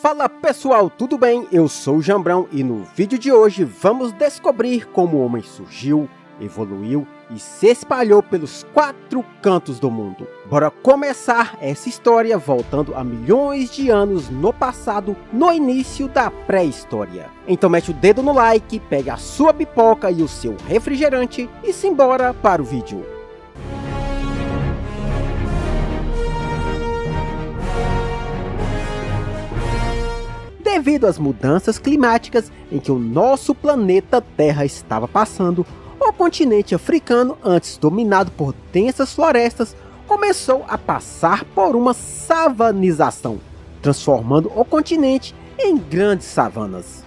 Fala pessoal, tudo bem? Eu sou o Jambrão e no vídeo de hoje vamos descobrir como o homem surgiu, evoluiu e se espalhou pelos 4 cantos do mundo. Bora começar essa história voltando a milhões de anos no passado, no início da pré-história. Então mete o dedo no like, pega a sua pipoca e o seu refrigerante e simbora para o vídeo. Devido às mudanças climáticas em que o nosso planeta Terra estava passando, o continente africano, antes dominado por densas florestas, começou a passar por uma savanização, transformando o continente em grandes savanas.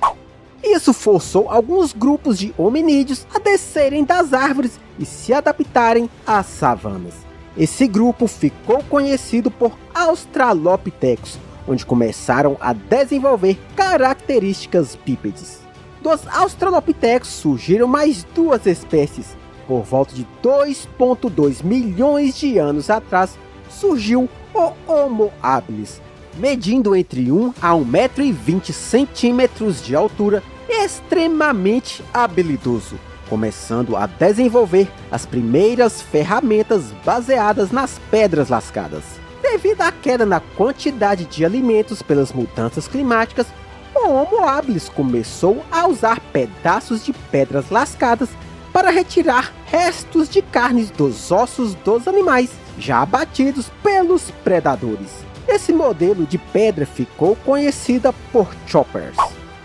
Isso forçou alguns grupos de hominídeos a descerem das árvores e se adaptarem às savanas. Esse grupo ficou conhecido por Australopithecus, onde começaram a desenvolver características bípedes. Dos Australopithecus surgiram mais 2 espécies. Por volta de 2,2 milhões de anos atrás, surgiu o Homo habilis, medindo entre 1 a 1,20 m de altura, extremamente habilidoso, começando a desenvolver as primeiras ferramentas baseadas nas pedras lascadas. Devido à queda na quantidade de alimentos pelas mudanças climáticas, o Homo habilis começou a usar pedaços de pedras lascadas para retirar restos de carnes dos ossos dos animais já abatidos pelos predadores. Esse modelo de pedra ficou conhecida por choppers.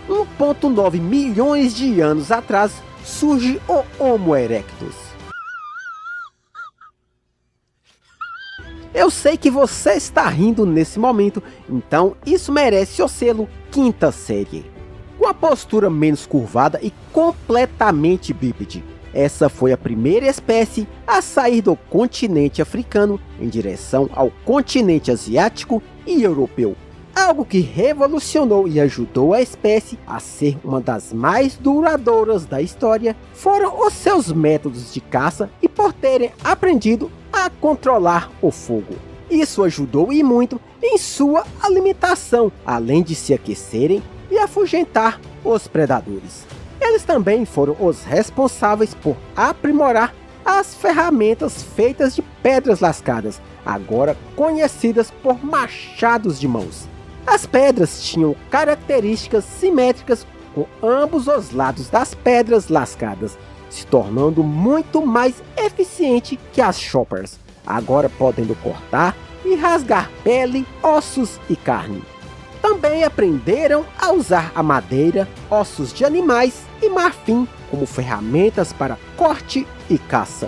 1,9 milhões de anos atrás surge o Homo erectus. Eu sei que você está rindo nesse momento, então isso merece o selo 5ª série. Com a postura menos curvada e completamente bípede, essa foi a primeira espécie a sair do continente africano em direção ao continente asiático e europeu. Algo que revolucionou e ajudou a espécie a ser uma das mais duradouras da história foram os seus métodos de caça e por terem aprendido a controlar o fogo. Isso ajudou e muito em sua alimentação, além de se aquecerem e afugentar os predadores. Eles também foram os responsáveis por aprimorar as ferramentas feitas de pedras lascadas, agora conhecidas por machados de mãos. As pedras tinham características simétricas com ambos os lados das pedras lascadas, se tornando muito mais eficiente que as choppers, agora podendo cortar e rasgar pele, ossos e carne. Também aprenderam a usar a madeira, ossos de animais e marfim como ferramentas para corte e caça.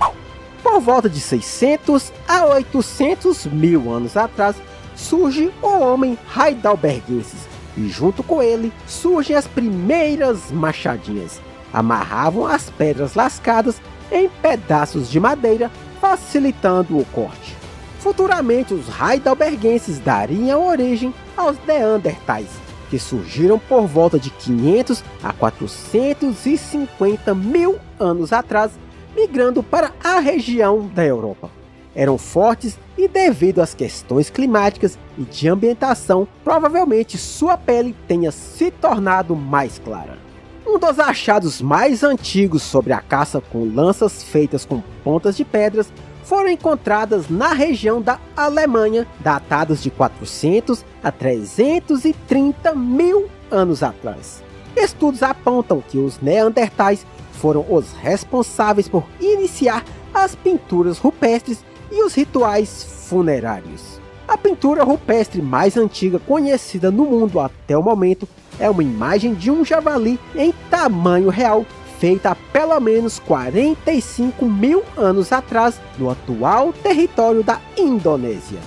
Por volta de 600 a 800 mil anos atrás, surge o homem heidelbergensis e junto com ele surgem as primeiras machadinhas. Amarravam as pedras lascadas em pedaços de madeira, facilitando o corte. Futuramente, os heidelbergenses dariam origem aos neandertais, que surgiram por volta de 500 a 450 mil anos atrás, migrando para a região da Europa. Eram fortes e, devido às questões climáticas e de ambientação, provavelmente sua pele tenha se tornado mais clara. Um dos achados mais antigos sobre a caça com lanças feitas com pontas de pedras foram encontradas na região da Alemanha, datadas de 400 a 330 mil anos atrás. Estudos apontam que os neandertais foram os responsáveis por iniciar as pinturas rupestres e os rituais funerários. A pintura rupestre mais antiga conhecida no mundo até o momento é uma imagem de um javali em tamanho real, feita há pelo menos 45 mil anos atrás, no atual território da Indonésia.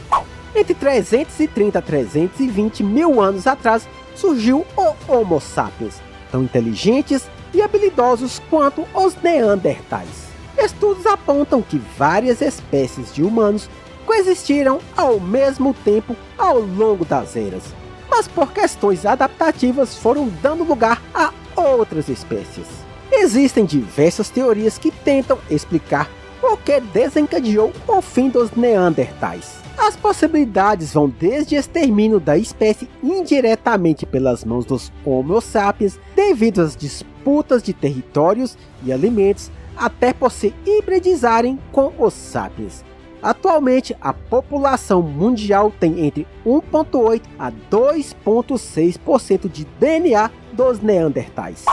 Entre 330 a 320 mil anos atrás, surgiu o Homo sapiens, tão inteligentes e habilidosos quanto os neandertais. Estudos apontam que várias espécies de humanos coexistiram ao mesmo tempo ao longo das eras, mas por questões adaptativas foram dando lugar a outras espécies. Existem diversas teorias que tentam explicar o que desencadeou o fim dos Neandertais. As possibilidades vão desde extermínio da espécie indiretamente pelas mãos dos Homo sapiens devido às disputas de territórios e alimentos, até por se hibridizarem com os sapiens. Atualmente, a população mundial tem entre 1,8% a 2,6% de DNA dos Neandertais.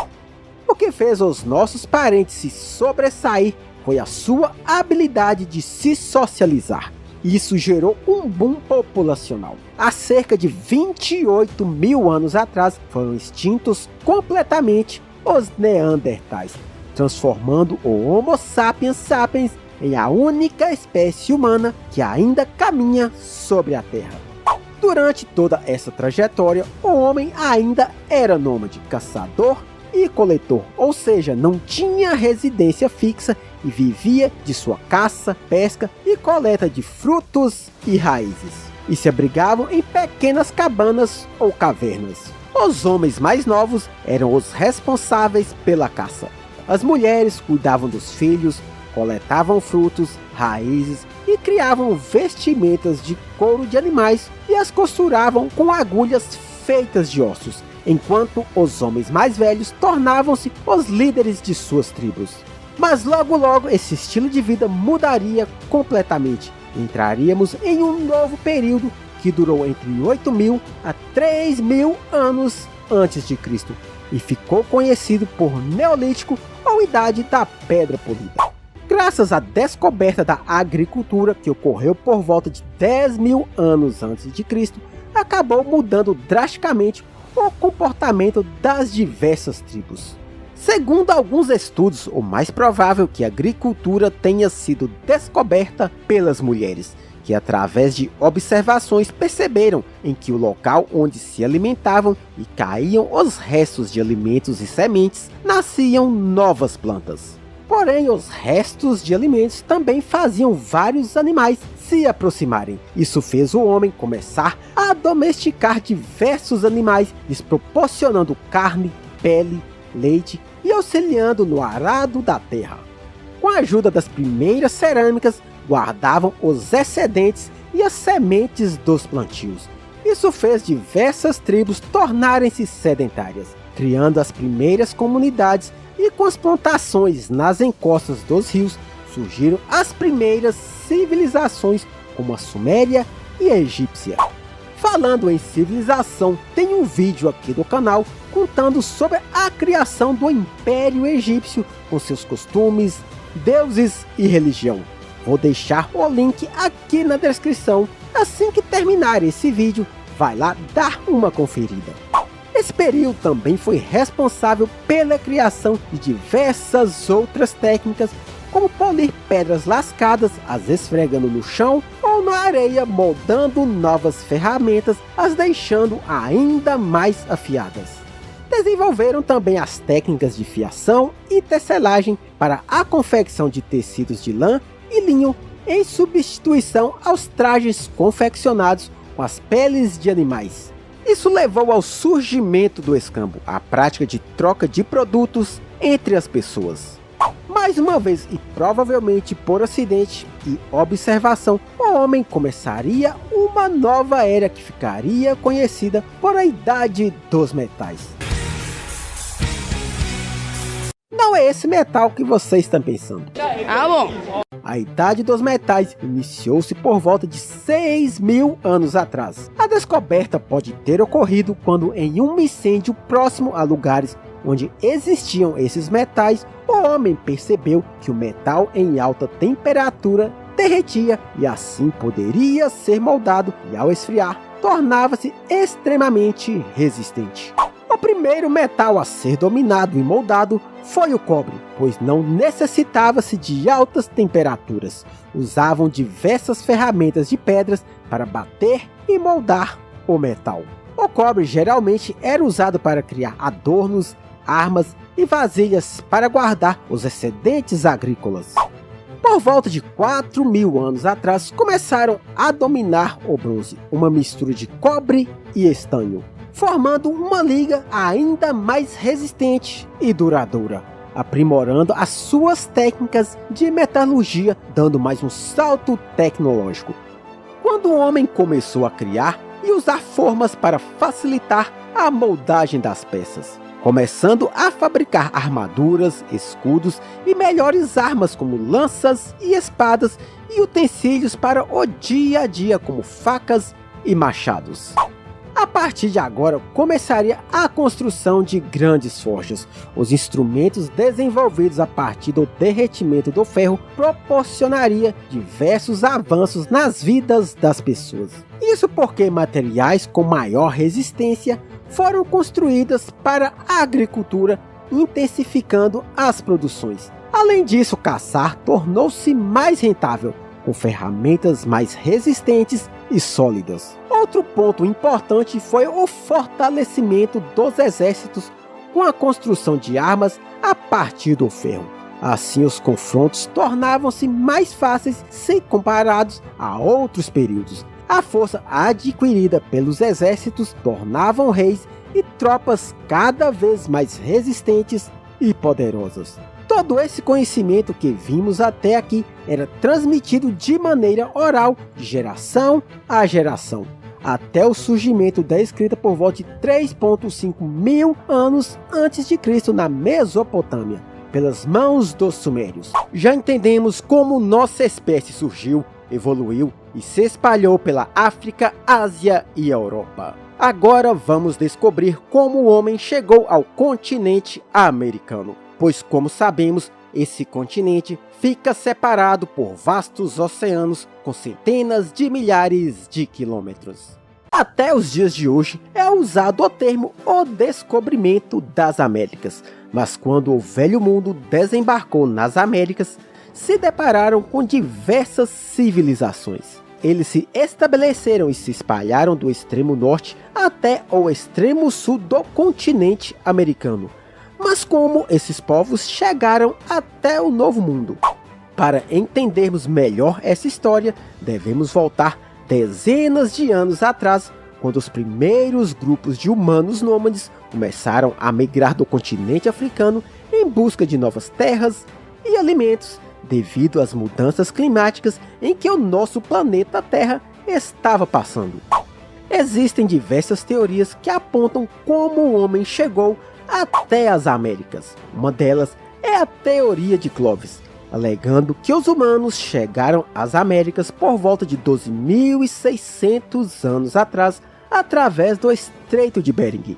O que fez os nossos parentes se sobressair foi a sua habilidade de se socializar. Isso gerou um boom populacional. Há cerca de 28 mil anos atrás foram extintos completamente os Neandertais, transformando o Homo sapiens sapiens em a única espécie humana que ainda caminha sobre a Terra. Durante toda essa trajetória, o homem ainda era nômade, caçador e coletor, ou seja, não tinha residência fixa e vivia de sua caça, pesca e coleta de frutos e raízes, e se abrigavam em pequenas cabanas ou cavernas. Os homens mais novos eram os responsáveis pela caça. As mulheres cuidavam dos filhos, coletavam frutos, raízes e criavam vestimentas de couro de animais e as costuravam com agulhas feitas de ossos, enquanto os homens mais velhos tornavam-se os líderes de suas tribos. Mas logo logo esse estilo de vida mudaria completamente. Entraríamos em um novo período que durou entre 8.000 a 3.000 anos antes de Cristo e ficou conhecido por Neolítico ou Idade da Pedra Polida. Graças à descoberta da agricultura, que ocorreu por volta de 10.000 anos antes de Cristo, acabou mudando drasticamente o comportamento das diversas tribos. Segundo alguns estudos, o mais provável é que a agricultura tenha sido descoberta pelas mulheres, que através de observações perceberam em que o local onde se alimentavam e caíam os restos de alimentos e sementes, nasciam novas plantas. Porém, os restos de alimentos também faziam vários animais se aproximarem. Isso fez o homem começar a domesticar diversos animais, lhes proporcionando carne, pele, leite e auxiliando no arado da terra. Com a ajuda das primeiras cerâmicas, guardavam os excedentes e as sementes dos plantios. Isso fez diversas tribos tornarem-se sedentárias, criando as primeiras comunidades, e com as plantações nas encostas dos rios surgiram as primeiras civilizações como a Suméria e a Egípcia. Falando em civilização, tem um vídeo aqui do canal contando sobre a criação do Império Egípcio com seus costumes, deuses e religião. Vou deixar o link aqui na descrição. Assim que terminar esse vídeo, vai lá dar uma conferida. Esse período também foi responsável pela criação de diversas outras técnicas, como polir pedras lascadas, as esfregando no chão ou na areia, moldando novas ferramentas, as deixando ainda mais afiadas. Desenvolveram também as técnicas de fiação e tecelagem para a confecção de tecidos de lã e linho, em substituição aos trajes confeccionados com as peles de animais. Isso levou ao surgimento do escambo, a prática de troca de produtos entre as pessoas. Mais uma vez, e provavelmente por acidente e observação, o homem começaria uma nova era que ficaria conhecida por a Idade dos Metais. Não é esse metal que você está pensando. Ah, bom. A Idade dos Metais iniciou-se por volta de 6.000 anos atrás. A descoberta pode ter ocorrido quando, em um incêndio próximo a lugares onde existiam esses metais, o homem percebeu que o metal em alta temperatura derretia e assim poderia ser moldado, e ao esfriar tornava-se extremamente resistente. O primeiro metal a ser dominado e moldado foi o cobre, pois não necessitava-se de altas temperaturas. Usavam diversas ferramentas de pedras para bater e moldar o metal. O cobre geralmente era usado para criar adornos, armas e vasilhas para guardar os excedentes agrícolas. Por volta de 4.000 anos atrás, começaram a dominar o bronze, uma mistura de cobre e estanho, formando uma liga ainda mais resistente e duradoura. aprimorando as suas técnicas de metalurgia, dando mais um salto tecnológico. Quando o homem começou a criar e usar formas para facilitar a moldagem das peças, começando a fabricar armaduras, escudos e melhores armas como lanças e espadas e utensílios para o dia a dia como facas e machados. A partir de agora começaria a construção de grandes forjas. Os instrumentos desenvolvidos a partir do derretimento do ferro proporcionaria diversos avanços nas vidas das pessoas. Isso porque materiais com maior resistência foram construídas para a agricultura, intensificando as produções. Além disso, caçar tornou-se mais rentável, com ferramentas mais resistentes e sólidas. Outro ponto importante foi o fortalecimento dos exércitos com a construção de armas a partir do ferro. Assim, os confrontos tornavam-se mais fáceis se comparados a outros períodos. A força adquirida pelos exércitos tornavam reis e tropas cada vez mais resistentes e poderosas. Todo esse conhecimento que vimos até aqui era transmitido de maneira oral, de geração a geração, até o surgimento da escrita por volta de 3.5 mil anos antes de Cristo na Mesopotâmia, pelas mãos dos sumérios. Já entendemos como nossa espécie surgiu, evoluiu e se espalhou pela África, Ásia e Europa. Agora vamos descobrir como o homem chegou ao continente americano, pois, como sabemos, esse continente fica separado por vastos oceanos com centenas de milhares de quilômetros. Até os dias de hoje é usado o termo o descobrimento das Américas, mas quando o Velho Mundo desembarcou nas Américas, se depararam com diversas civilizações. Eles se estabeleceram e se espalharam do extremo norte até o extremo sul do continente americano. Mas como esses povos chegaram até o Novo Mundo? Para entendermos melhor essa história, devemos voltar dezenas de anos atrás, quando os primeiros grupos de humanos nômades começaram a migrar do continente africano em busca de novas terras e alimentos, devido às mudanças climáticas em que o nosso planeta Terra estava passando. Existem diversas teorias que apontam como o homem chegou até as Américas. Uma delas é a teoria de Clovis, alegando que os humanos chegaram às Américas por volta de 12.600 anos atrás, através do Estreito de Bering.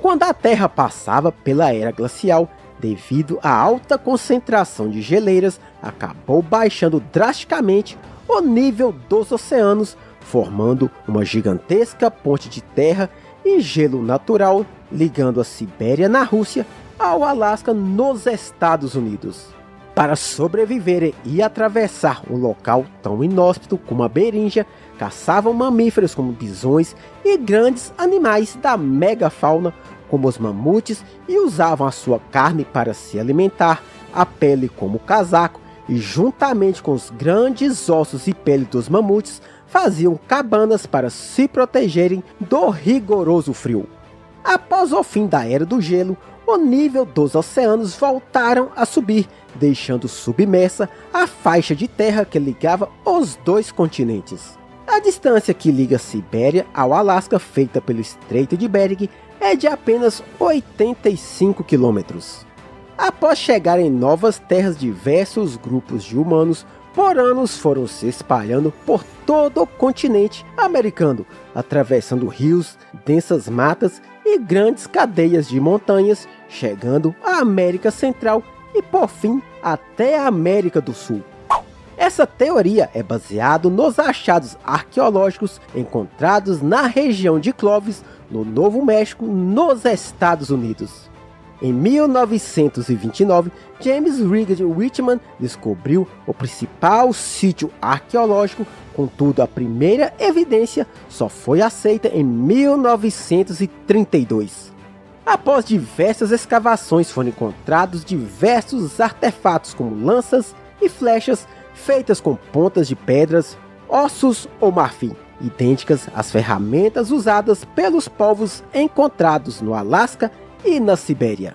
Quando a Terra passava pela era glacial, devido à alta concentração de geleiras, acabou baixando drasticamente o nível dos oceanos, formando uma gigantesca ponte de terra e gelo natural, ligando a Sibéria na Rússia ao Alasca nos Estados Unidos. Para sobreviverem e atravessar um local tão inóspito como a Beríngia, caçavam mamíferos como bisões e grandes animais da megafauna, como os mamutes, e usavam a sua carne para se alimentar, a pele como casaco, e juntamente com os grandes ossos e pele dos mamutes, faziam cabanas para se protegerem do rigoroso frio. Após o fim da Era do Gelo, o nível dos oceanos voltaram a subir, deixando submersa a faixa de terra que ligava os dois continentes. A distância que liga a Sibéria ao Alasca, feita pelo Estreito de Bering, é de apenas 85 quilômetros. Após chegar em novas terras, diversos grupos de humanos por anos foram se espalhando por todo o continente americano, atravessando rios, densas matas e grandes cadeias de montanhas, chegando à América Central e, por fim, até a América do Sul. Essa teoria é baseada nos achados arqueológicos encontrados na região de Clovis, no Novo México, nos Estados Unidos. Em 1929, James Riggs Whitman descobriu o principal sítio arqueológico, contudo a primeira evidência só foi aceita em 1932. Após diversas escavações foram encontrados diversos artefatos como lanças e flechas feitas com pontas de pedras, ossos ou marfim, idênticas às ferramentas usadas pelos povos encontrados no Alasca e na Sibéria.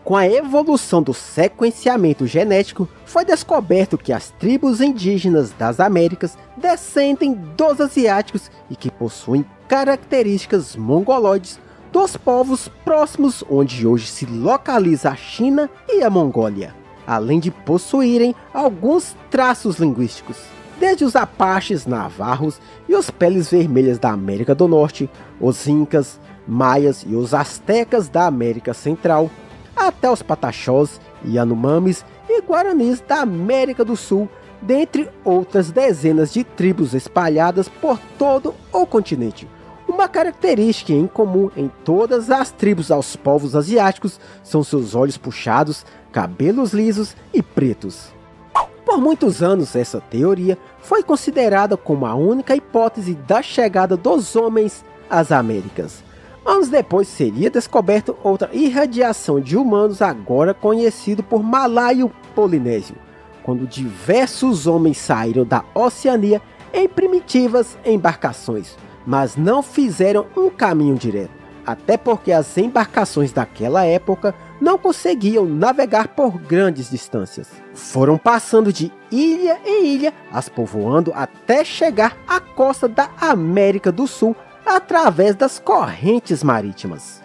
Com a evolução do sequenciamento genético, foi descoberto que as tribos indígenas das Américas descendem dos asiáticos e que possuem características mongoloides dos povos próximos onde hoje se localiza a China e a Mongólia, além de possuírem alguns traços linguísticos, desde os apaches navarros e os peles vermelhas da América do Norte, os incas, maias e os astecas da América Central, até os pataxós, yanomamis e guaranis da América do Sul, dentre outras dezenas de tribos espalhadas por todo o continente. Uma característica em comum em todas as tribos aos povos asiáticos são seus olhos puxados, cabelos lisos e pretos. Por muitos anos, essa teoria foi considerada como a única hipótese da chegada dos homens às Américas. Anos depois seria descoberto outra irradiação de humanos agora conhecido por Malaio Polinésio, quando diversos homens saíram da Oceania em primitivas embarcações, mas não fizeram um caminho direto, até porque as embarcações daquela época não conseguiam navegar por grandes distâncias. Foram passando de ilha em ilha, as povoando até chegar à costa da América do Sul, através das correntes marítimas.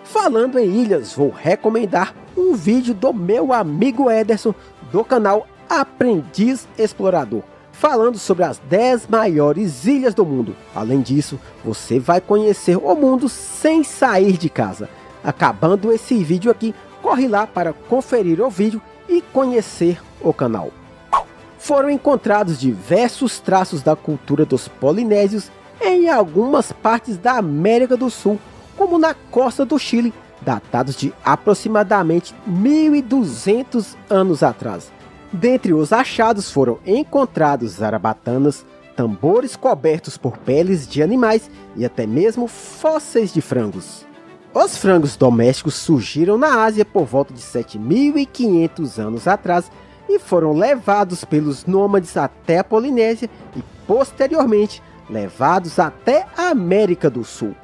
Falando em ilhas, vou recomendar um vídeo do meu amigo Ederson, do canal Aprendiz Explorador, falando sobre as 10 maiores ilhas do mundo. Além disso, você vai conhecer o mundo sem sair de casa. Acabando esse vídeo aqui, corre lá para conferir o vídeo e conhecer o canal. Foram encontrados diversos traços da cultura dos polinésios em algumas partes da América do Sul, como na costa do Chile, datados de aproximadamente 1200 anos atrás. Dentre os achados foram encontrados zarabatanas, tambores cobertos por peles de animais e até mesmo fósseis de frangos. Os frangos domésticos surgiram na Ásia por volta de 7.500 anos atrás e foram levados pelos nômades até a Polinésia e posteriormente levados até a América do Sul.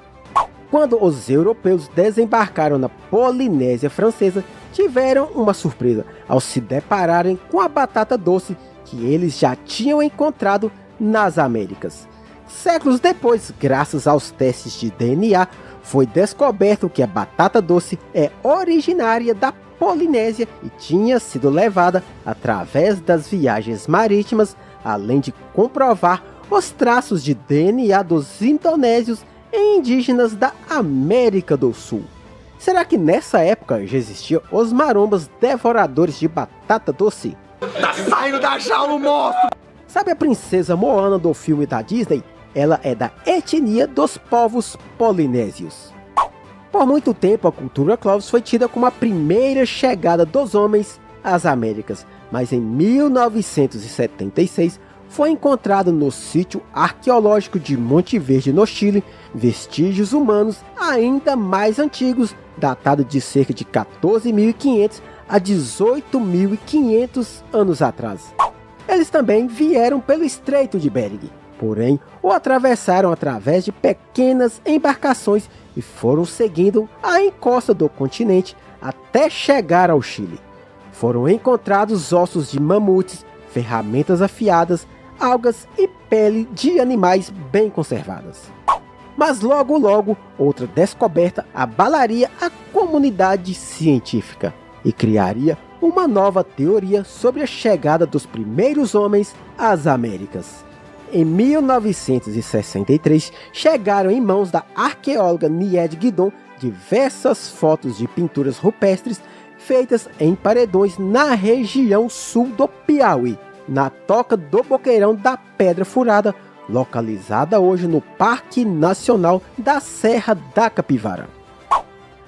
Quando os europeus desembarcaram na Polinésia Francesa, tiveram uma surpresa ao se depararem com a batata doce que eles já tinham encontrado nas Américas. Séculos depois, graças aos testes de DNA, foi descoberto que a batata doce é originária da Polinésia e tinha sido levada através das viagens marítimas, além de comprovar os traços de DNA dos indonésios e indígenas da América do Sul. Será que nessa época já existiam os marombas devoradores de batata doce? Tá saindo da jaula, monstro! Sabe a princesa Moana do filme da Disney? Ela é da etnia dos povos polinésios. Por muito tempo, a cultura Clovis foi tida como a primeira chegada dos homens às Américas, mas em 1976 foi encontrado no sítio arqueológico de Monte Verde, no Chile, vestígios humanos ainda mais antigos, datados de cerca de 14.500 a 18.500 anos atrás. Eles também vieram pelo Estreito de Bering, porém o atravessaram através de pequenas embarcações e foram seguindo a encosta do continente até chegar ao Chile. Foram encontrados ossos de mamutes, ferramentas afiadas, algas e pele de animais bem conservadas. Mas logo outra descoberta abalaria a comunidade científica e criaria uma nova teoria sobre a chegada dos primeiros homens às Américas. Em 1963, chegaram em mãos da arqueóloga Nied Guidon diversas fotos de pinturas rupestres feitas em paredões na região sul do Piauí, na toca do Boqueirão da Pedra Furada, localizada hoje no Parque Nacional da Serra da Capivara.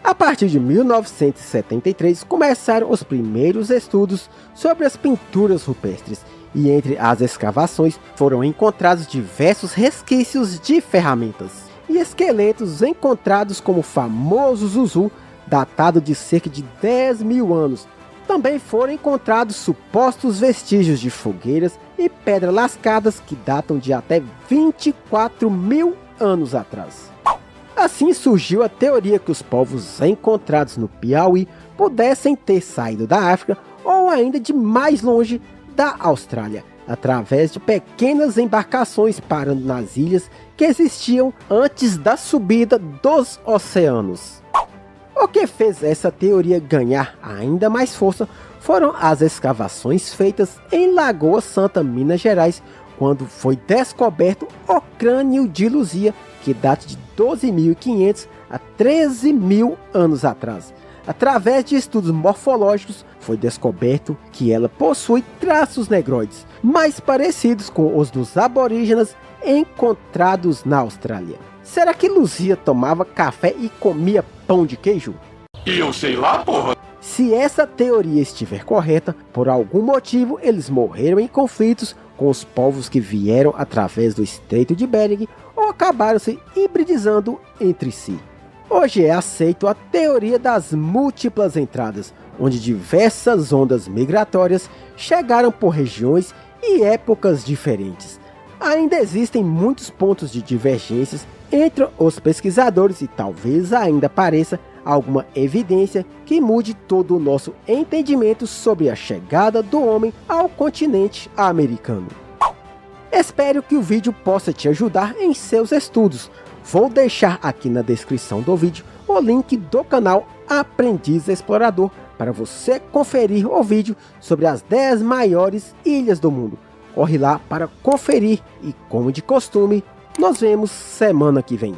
A partir de 1973, começaram os primeiros estudos sobre as pinturas rupestres, e entre as escavações foram encontrados diversos resquícios de ferramentas e esqueletos encontrados como o famoso Zuzu, datado de cerca de 10.000 anos. Também foram encontrados supostos vestígios de fogueiras e pedras lascadas que datam de até 24.000 anos atrás. Assim surgiu a teoria que os povos encontrados no Piauí pudessem ter saído da África ou ainda de mais longe da Austrália, através de pequenas embarcações parando nas ilhas que existiam antes da subida dos oceanos. O que fez essa teoria ganhar ainda mais força foram as escavações feitas em Lagoa Santa, Minas Gerais, quando foi descoberto o crânio de Luzia, que data de 12.500 a 13.000 anos atrás. Através de estudos morfológicos, foi descoberto que ela possui traços negroides, mais parecidos com os dos aborígenes encontrados na Austrália. Será que Luzia tomava café e comia pão de queijo? Eu sei lá, porra. Se essa teoria estiver correta, por algum motivo eles morreram em conflitos com os povos que vieram através do Estreito de Bering ou acabaram se hibridizando entre si. Hoje é aceito a teoria das múltiplas entradas, onde diversas ondas migratórias chegaram por regiões e épocas diferentes. Ainda existem muitos pontos de divergências entre os pesquisadores e talvez ainda apareça alguma evidência que mude todo o nosso entendimento sobre a chegada do homem ao continente americano. Espero que o vídeo possa te ajudar em seus estudos. Vou deixar aqui na descrição do vídeo o link do canal Aprendiz Explorador para você conferir o vídeo sobre as 10 maiores ilhas do mundo. Corre lá para conferir e, como de costume, nos vemos semana que vem.